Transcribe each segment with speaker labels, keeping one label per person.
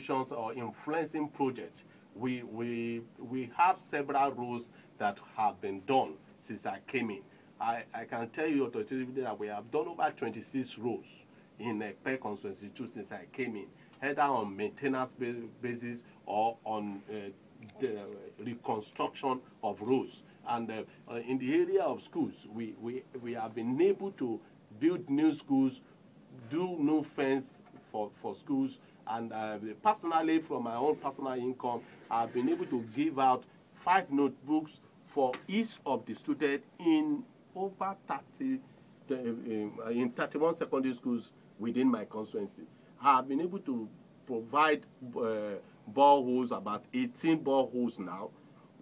Speaker 1: contributions or influencing projects, we have several roles that have been done since I came in. I can tell you authoritatively that we have done over 26 roles in Ekpe constituency too since I came in, either on maintenance basis or on the reconstruction of roads. And in the area of schools, we have been able to build new schools, do new fence for schools, and personally, from my own personal income, I've been able to give out 5 notebooks for each of the students in over 30, in 31 secondary schools within my constituency. I've been able to provide boreholes, about 18 boreholes now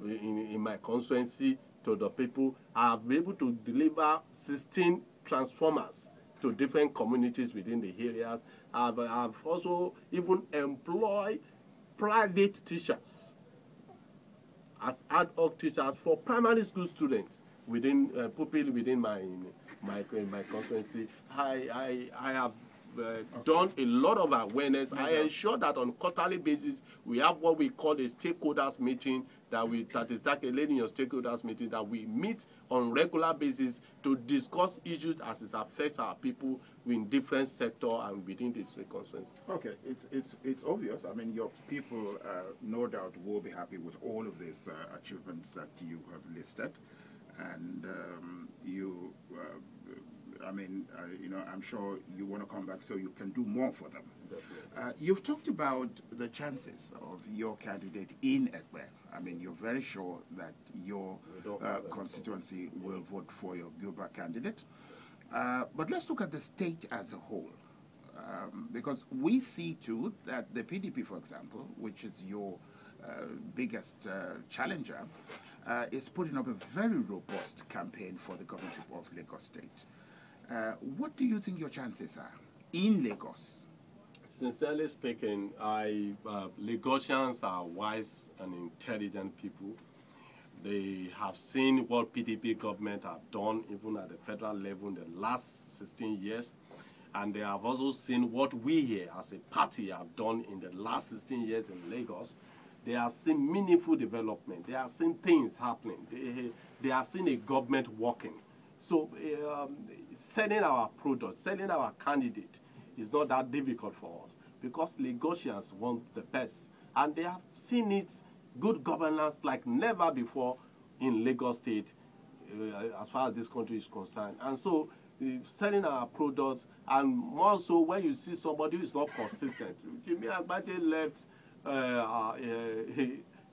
Speaker 1: in my constituency to the people. I've been able to deliver 16 transformers to different communities within the areas. I've also even employed private teachers as ad hoc teachers for primary school students within pupil within my constituency. I have done a lot of awareness. I ensure that on quarterly basis we have what we call a stakeholders meeting, that is like a lady in your stakeholders meeting, that we meet on regular basis to discuss issues as it affects our people in different sectors and within this constituency.
Speaker 2: Okay, it's obvious. I mean, your people no doubt will be happy with all of these achievements that you have listed, and you. I mean, you know, I'm sure you want to come back so you can do more for them. You've talked about the chances of your candidate in Ekpe. I mean, you're very sure that your constituency will vote for your Gilbert candidate. But let's look at the state as a whole. Because we see, too, that the PDP, for example, which is your biggest challenger, is putting up a very robust campaign for the governorship of Lagos State. What do you think your chances are in Lagos?
Speaker 1: Sincerely speaking, Lagosians are wise and intelligent people. They have seen what PDP government have done even at the federal level in the last 16 years. And they have also seen what we here as a party have done in the last 16 years in Lagos. They have seen meaningful development. They have seen things happening. They have seen a government working. So selling our product, selling our candidate is not that difficult for us because Lagosians want the best. And they have seen it, good governance like never before in Lagos State as far as this country is concerned. And so selling our products, and more so when you see somebody who is not consistent. Jimmy Agbaje left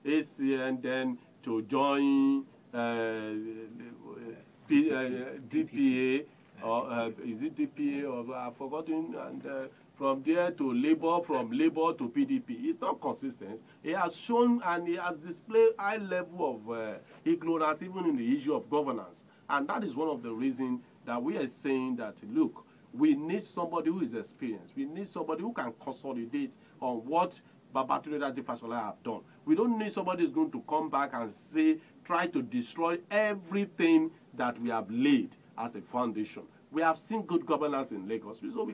Speaker 1: ACN then to join DPA, or is it DPA, or I've forgotten, and from there to Labour, from Labour to PDP. It's not consistent. He has shown and he has displayed high level of ignorance even in the issue of governance. And that is one of the reasons that we are saying that, look, we need somebody who is experienced. We need somebody who can consolidate on what Babatunde Raji Fashola have done. We don't need somebody who's going to come back and say, try to destroy everything that we have laid as a foundation. We have seen good governance in Lagos, so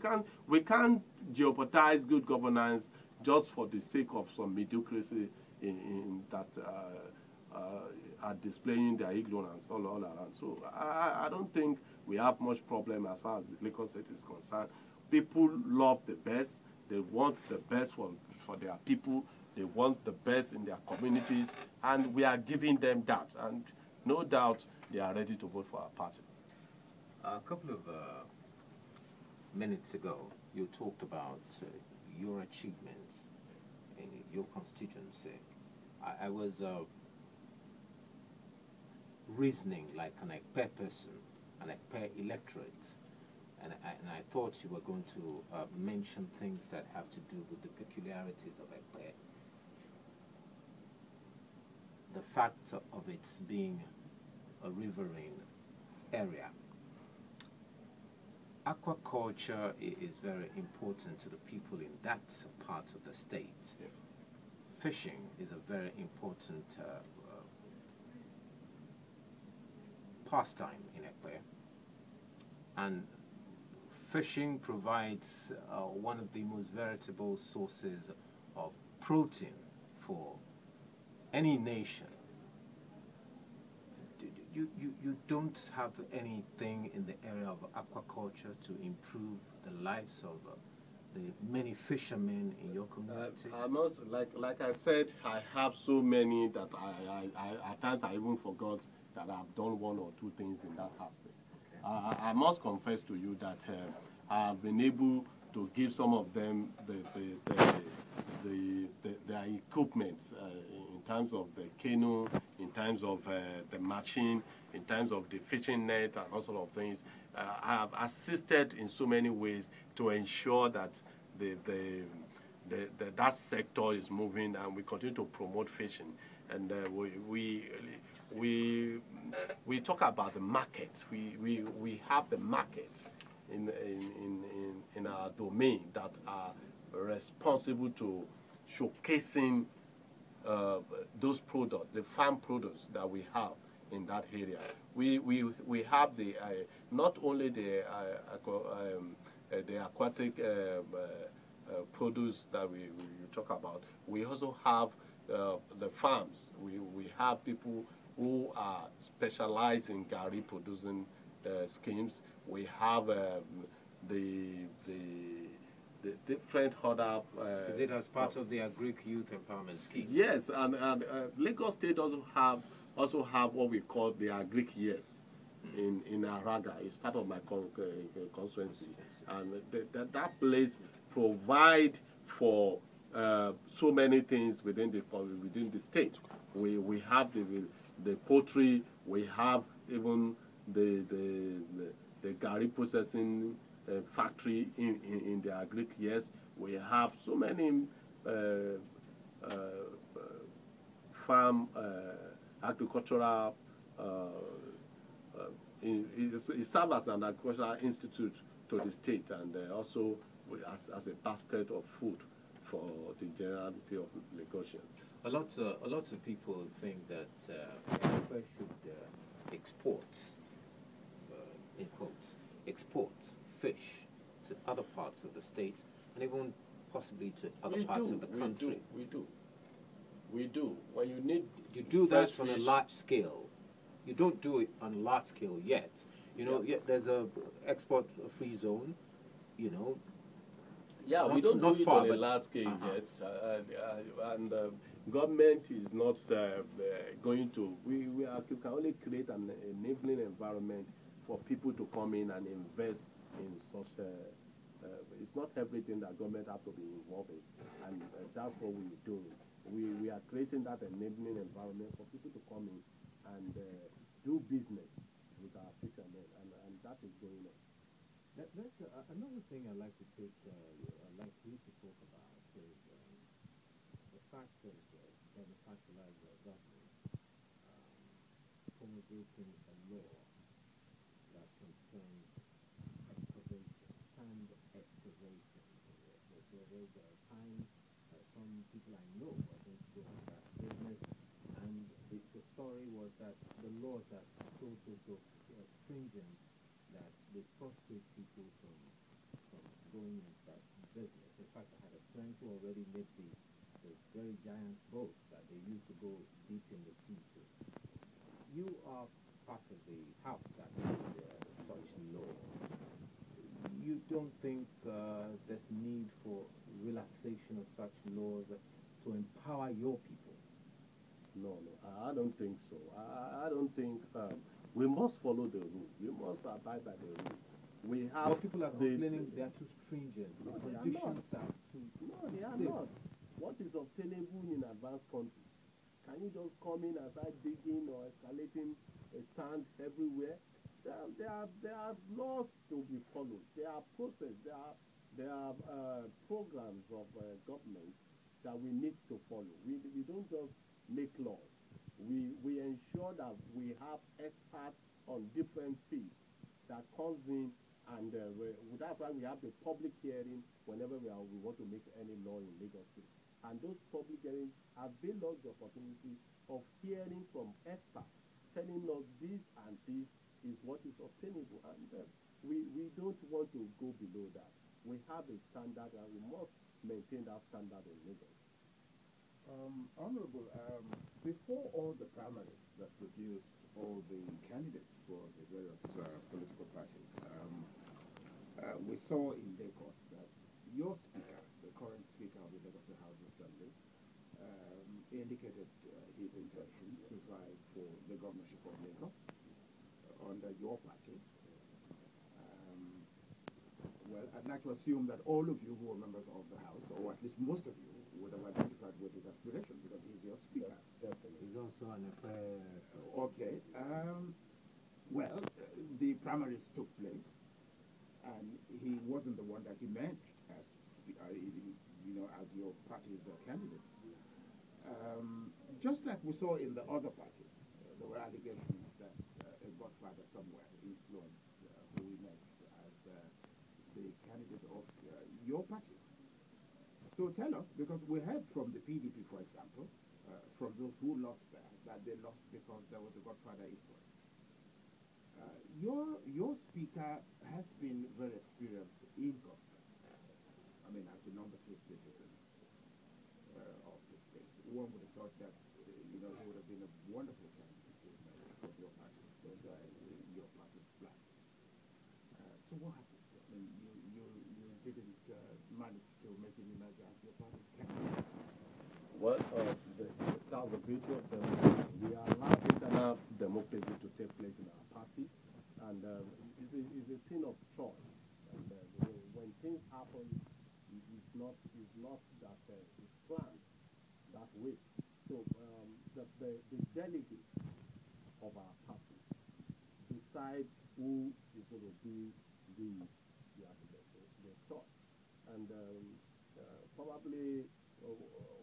Speaker 1: we can't jeopardize good governance just for the sake of some mediocrity in that are displaying their ignorance all around. So I don't think we have much problem as far as Lagos State is concerned. People love the best. They want the best for their people. They want the best in their communities, and we are giving them that. And no doubt they are ready to vote for our party.
Speaker 3: A couple of minutes ago, you talked about your achievements in your constituency. I was reasoning like an Ekpe person, an Ekpe electorate, and I thought you were going to mention things that have to do with the peculiarities of Ekpe. The fact of its being a riverine area. Aquaculture is very important to the people in that part of the state. Yeah. Fishing is a very important pastime in Ekpe. And fishing provides one of the most veritable sources of protein for any nation, you don't have anything in the area of aquaculture to improve the lives of the many fishermen in your community?
Speaker 1: I must, like I said, I have so many that I at times I even forgot that I've done one or two things in that aspect. Okay. I must confess to you that I've been able to give some of them their equipment in terms of the canoe, in terms of the machine, in terms of the fishing net and all sort of things. I have assisted in so many ways to ensure that that sector is moving, and we continue to promote fishing. And we talk about the market. We have the market in our domain that are responsible to showcasing those products, the farm products that we have in that area. We have the not only the aquatic produce that we talk about. We also have the farms. We have people who are specialized in gari producing schemes. We have the different other.
Speaker 3: Is it as part of the Agric Youth Empowerment Scheme?
Speaker 1: Yes, and Lagos State also have what we call the Agric Years in Araga. It's part of my constituency, and that place provide for so many things within the state. We have the poultry. We have even the gari processing factory in the Agric Years. We have so many farm agricultural. It serves as an agricultural institute to the state, and also as a basket of food for the generality of Lagosians.
Speaker 3: A lot of people think that Africa should export, in quotes, export fish to other parts of the state, and even possibly to other parts of the country.
Speaker 1: We do. When you need,
Speaker 3: you do that on a large scale. You don't do it on a large scale yet. You know, there's a export-free zone. You know.
Speaker 1: Yeah, we don't do it on a large scale yet, and government is not going to. We can only create an enabling environment for people to come in and invest in such. It's not everything that government have to be involved in, and that's what we're doing. We are creating that enabling environment for people to come in and do business with our fishermen, and that is going on.
Speaker 3: That's another thing I'd like to take. I'd like you to talk about is the fact of the fertilizer government promulgating a law that concerns excavation, sand excavation. There was a time some people I know were going to go into that business, and the story was that the laws are so stringent that they frustrate people from going into that business. In fact, I had a friend who already made the very giant boats that they used to go deep in the sea to. You are part of the house that made such law. You don't think there's need for relaxation of such laws to empower your people?
Speaker 1: No, I don't think so. I don't think we must follow the rule. We must abide by the rule. We have.
Speaker 3: But people are complaining they are too stringent.
Speaker 1: No,
Speaker 3: the conditions are too.
Speaker 1: No, they are not. What is obtainable in advanced countries? Can you just come in and start digging or escalating sand everywhere? There are laws to be followed. There are processes. There are programs of government that we need to follow. We don't just make laws. We ensure that we have experts on different fields that comes in, and that's why we have the public hearing whenever we want to make any law in Lagos State. And those public hearings avail us the opportunity of hearing from experts telling us this and this is what is obtainable, and we don't want to go below that. We have a standard, and we must maintain that standard in Lagos.
Speaker 2: Honorable, before all the primaries that produced all the candidates for the various political parties, we saw in Lagos that your speaker, the current speaker of the Lagos House Assembly, indicated his intention to vie for the governorship of Lagos under your party. Well, I'd like to assume that all of you who are members of the House, or at least most of you, would have identified with his aspiration because he's your speaker.
Speaker 3: Definitely. He's also an affair.
Speaker 2: Okay. Well, the primaries took place, and he wasn't the one that emerged as, as your party's candidate. Just like we saw in the other party, there were allegations that a godfather somewhere influenced who emerged as the candidate of your party. So tell us, because we heard from the PDP, for example, from those who lost there, that they lost because there was a godfather influence. Your speaker has been very experienced in government. I mean, as the number 3 citizen of the state, one would have thought that he would have been a wonderful candidate for your party, because your party's black. So what happened? I mean, you didn't manage to make him emerge as your party's candidate.
Speaker 1: Well, that's the beauty of democracy. We allow internal democracy to take place in our party, and it's a thing of choice. And when things happen, it's not that it's planned that way. So the delegates of our party decide who is going to be the choice, and probably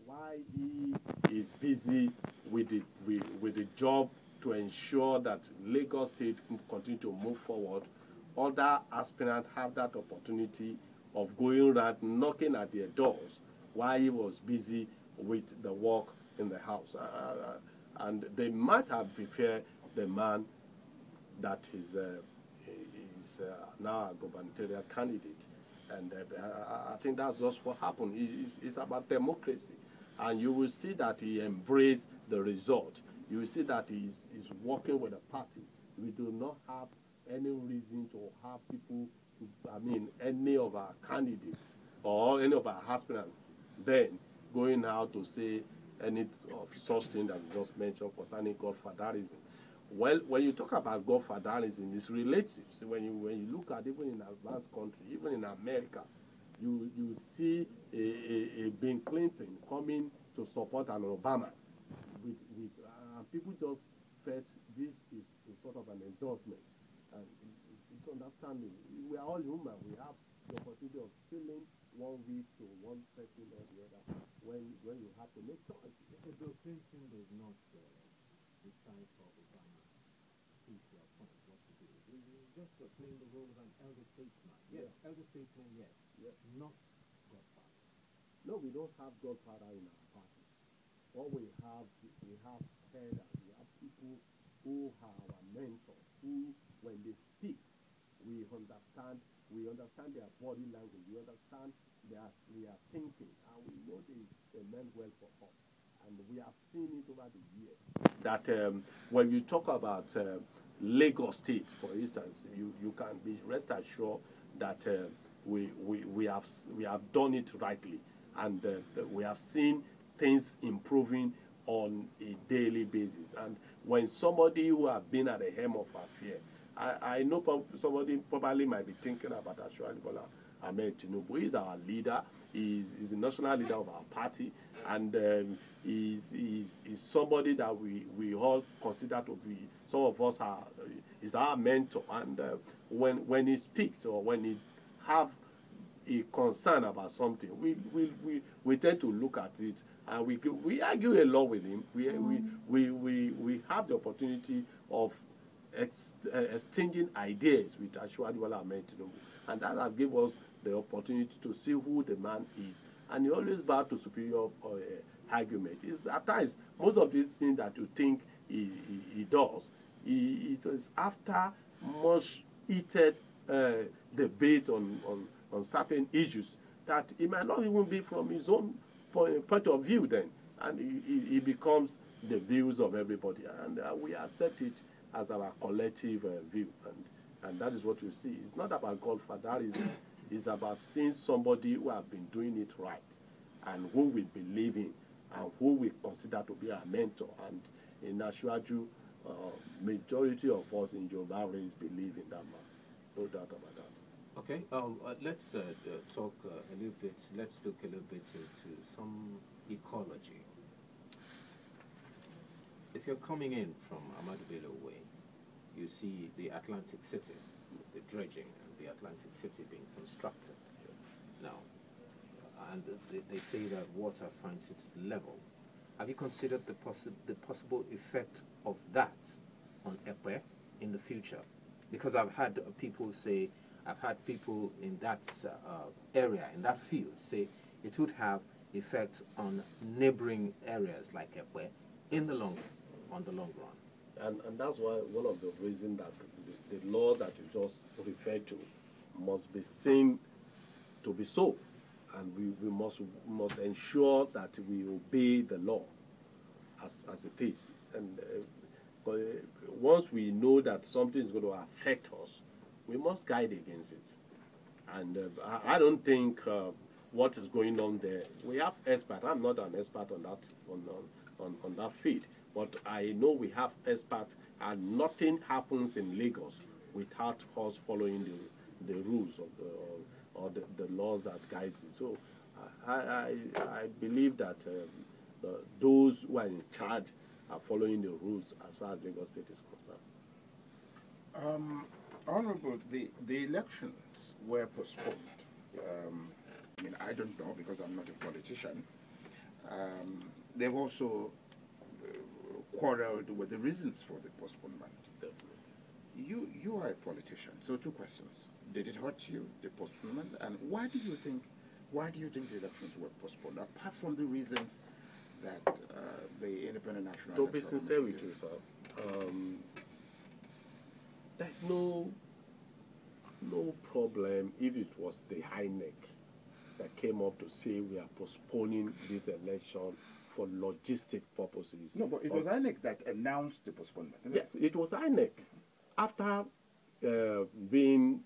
Speaker 1: why he is busy with the job to ensure that Lagos State continue to move forward. Other aspirants have that opportunity of going around knocking at their doors while he was busy with the work in the House. And they might have prepared the man that is now a gubernatorial candidate. And I think that's just what happened. It's about democracy. And you will see that he embraced the result. You will see that he's working with the party. We do not have any reason to have people, any of our candidates or any of our aspirants then going out to say any of such thing that we just mentioned concerning godfatherism. Well, when you talk about godfatherism, it's relative. So when you look at even in advanced country, even in America, you see a Bill Clinton coming to support an Obama. People just felt this is sort of an endorsement. And it's understanding. We are all human. We have the opportunity of feeling one way to one person or the other when you have to make choices.
Speaker 3: Bill Clinton does not decide for Obama. Is your point what to do? He's just playing the role of an elder statesman. Yes, elder statesman, yes. Not godfather.
Speaker 1: No, we don't have godfather in our party. What we have headers. We have people who are our mentors, who, when they speak, we understand their body language, we understand their thinking, and we know they meant well for us. And we have seen it over the years that when you talk about Lagos State, for instance, you can be rest assured that we have done it rightly, and we have seen things improving on a daily basis. And when somebody who has been at the helm of affair, I know somebody probably might be thinking about Ashwani Bola Ahmed Tinubu. He's our leader. He's the national leader of our party, and he's somebody that we all consider to be, some of us is our mentor. And when he speaks or when he have a concern about something, we tend to look at it, and we argue a lot with him. We have the opportunity of exchanging ideas with Ashwani Bola Ahmed Tinubu, and that has given us the opportunity to see who the man is. And he always bow to superior argument. It's, at times, most of these things that you think he does, it was after much heated debate on certain issues that it might not even be from his own point of view then. and it becomes the views of everybody, and we accept it as our collective view, and that is what you see. It's not about God for that reason. It's about seeing somebody who have been doing it right, and who we believe in, and who we consider to be our mentor. And in Ashwaju, majority of us in Yoruba race believe in that man. No doubt about that.
Speaker 3: Okay, let's talk a little bit, let's look a little bit into some ecology. If you're coming in from Ahmadu Bello Way, you see the Atlantic City, the dredging, and the Atlantic City being constructed now. And they say that water finds its level. Have you considered the possible effect of that on Epe in the future? Because I've had people say, I've had people in that area, in that field, say it would have effect on neighboring areas like Epe on the long run.
Speaker 1: And that's why one of the reasons that the law that you just referred to must be seen to be so. And we must ensure that we obey the law as it is. And once we know that something is going to affect us, we must guide against it. And I don't think what is going on there. We have experts. I'm not an expert on that on that field, but I know we have experts, and nothing happens in Lagos without us following the rules of the laws that guides it. So I believe that those who are in charge are following the rules as far as Lagos State is concerned.
Speaker 2: Honorable, the elections were postponed. I mean, I don't know because I'm not a politician. They've also quarreled with the reasons for the postponement. You are a politician, so two questions. Did it hurt you, the postponement? And why do you think the elections were postponed, apart from the reasons that the Independent National
Speaker 1: To be sincere with you, sir, there's no problem if it was the INEC that came up to say we are postponing this election for logistic purposes.
Speaker 2: No, but it was INEC that announced the postponement.
Speaker 1: Yes, it was INEC. After being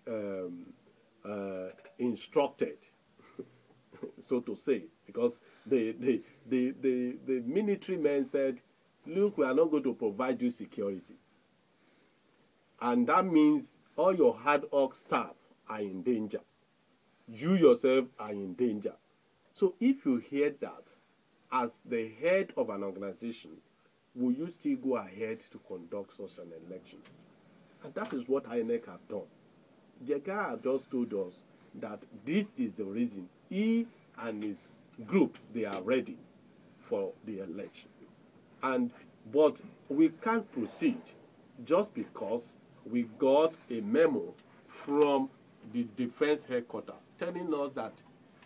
Speaker 1: instructed, so to say, because the military men said, look, we are not going to provide you security. And that means all your hard work staff are in danger. You yourself are in danger. So if you hear that, as the head of an organization, will you still go ahead to conduct such an election? And that is what INEC have done. The guy have just told us that this is the reason he and his group, they are ready for the election. But we can't proceed just because we got a memo from the defense headquarters telling us that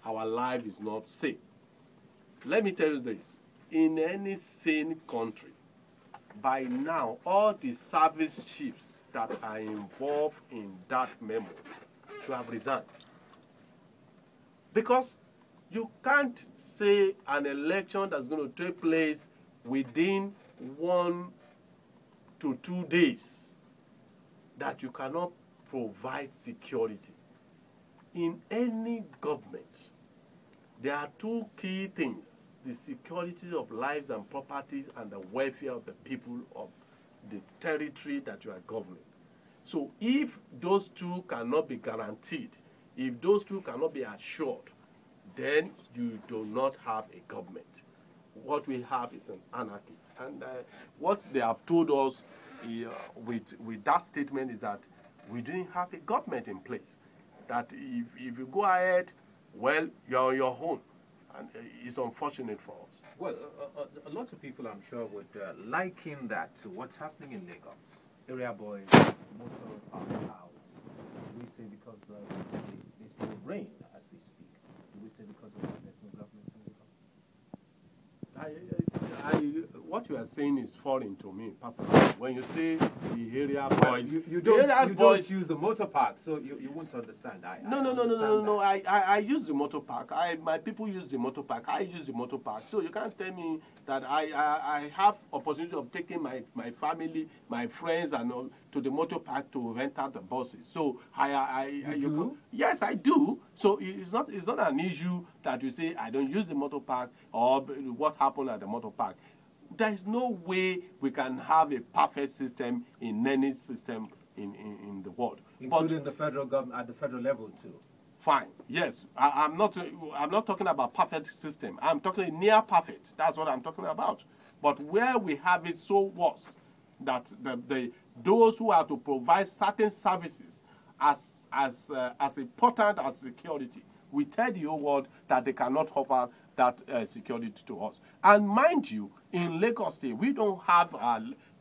Speaker 1: our life is not safe. Let me tell you this. In any sane country, by now, all the service chiefs that are involved in that memo should have resigned. Because you can't say an election that's going to take place within 1 to 2 days that you cannot provide security. In any government, there are two key things: the security of lives and properties and the welfare of the people of the territory that you are governing. So if those two cannot be guaranteed, if those two cannot be assured, then you do not have a government. What we have is an anarchy. And what they have told us with that statement is that we didn't have a government in place. That if you go ahead, well, you're on your own. And it's unfortunate for us.
Speaker 3: Well, a lot of people, I'm sure, would liken that to what's happening in Lagos. Area boys, motor out. We say because there's no rain as we speak. Do we say because of that there's no government in Lagos?
Speaker 1: what you are saying is foreign to me personally. When you say the area boys,
Speaker 4: You don't use the motor park, so you won't understand.
Speaker 1: No. I use the motor park. My people use the motor park. I use the motor park. So you can't tell me that I have opportunity of taking my family, my friends, and all to the motor park to rent out the buses. So
Speaker 4: You do?
Speaker 1: Yes, I do. So it's not an issue that you say I don't use the motor park or what happened at the motor park. There is no way we can have a perfect system in any system in the world,
Speaker 4: Including the federal government at the federal level too.
Speaker 1: Fine. Yes, I'm not talking about perfect system. I'm talking near perfect. That's what I'm talking about. But where we have it so worse that those who have to provide certain services as important as security, we tell the whole world that they cannot offer that security to us. And mind you, in Lagos State, we don't have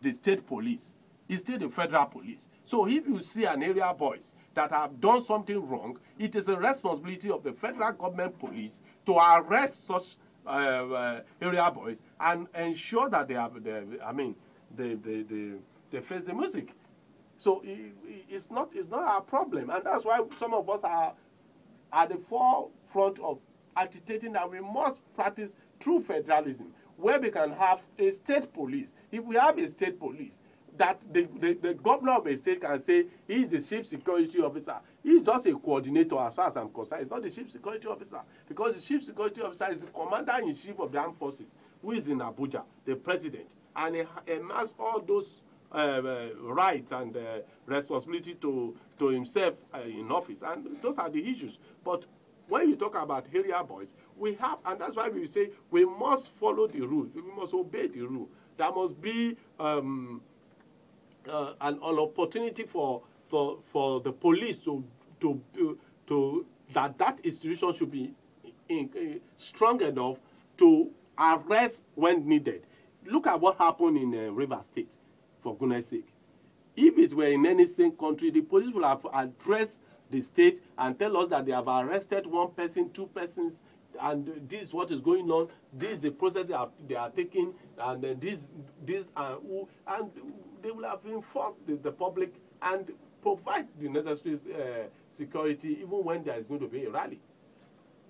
Speaker 1: the state police. It's still the federal police. So if you see an area boys that have done something wrong, it is a responsibility of the federal government police to arrest such area boys and ensure that they face the music. So it's not our problem, and that's why some of us are at the forefront of agitating that we must practice true federalism, where we can have a state police. If we have a state police, that the governor of a state can say he's the chief security officer. He's just a coordinator as far as I'm concerned. It's not the chief security officer, because the chief security officer is the commander-in-chief of the armed forces, who is in Abuja, the president, and he has all those rights and responsibility to himself in office, and those are the issues. But when you talk about area boys, we have, and that's why we say we must follow the rule. We must obey the rule. There must be an opportunity for the police to that institution should be strong enough to arrest when needed. Look at what happened in River State, for goodness sake. If it were in any same country, the police would have addressed the state and tell us that they have arrested 1 person, 2 persons, and this is what is going on. This is the process they are taking, and this who, and they will have informed the public and provide the necessary security even when there is going to be a rally.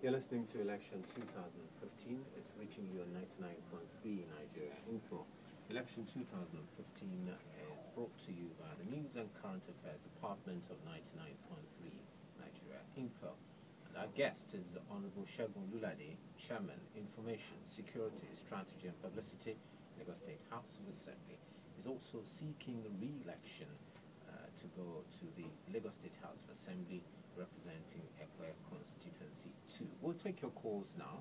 Speaker 3: You're listening to Election 2015. It's reaching you on 99.3 Nigeria Info. Election 2015 is brought to you by the News and Current Affairs Department of 99.3 Nigeria Info. And our guest is Honorable Segun Olulade, Chairman, Information, Security, Strategy and Publicity, Lagos State House of Assembly. He's also seeking re-election to go to the Lagos State House of Assembly representing Ekwe constituency 2. We'll take your calls now,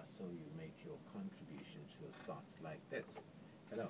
Speaker 3: so you make your contribution to a start like this. Hello.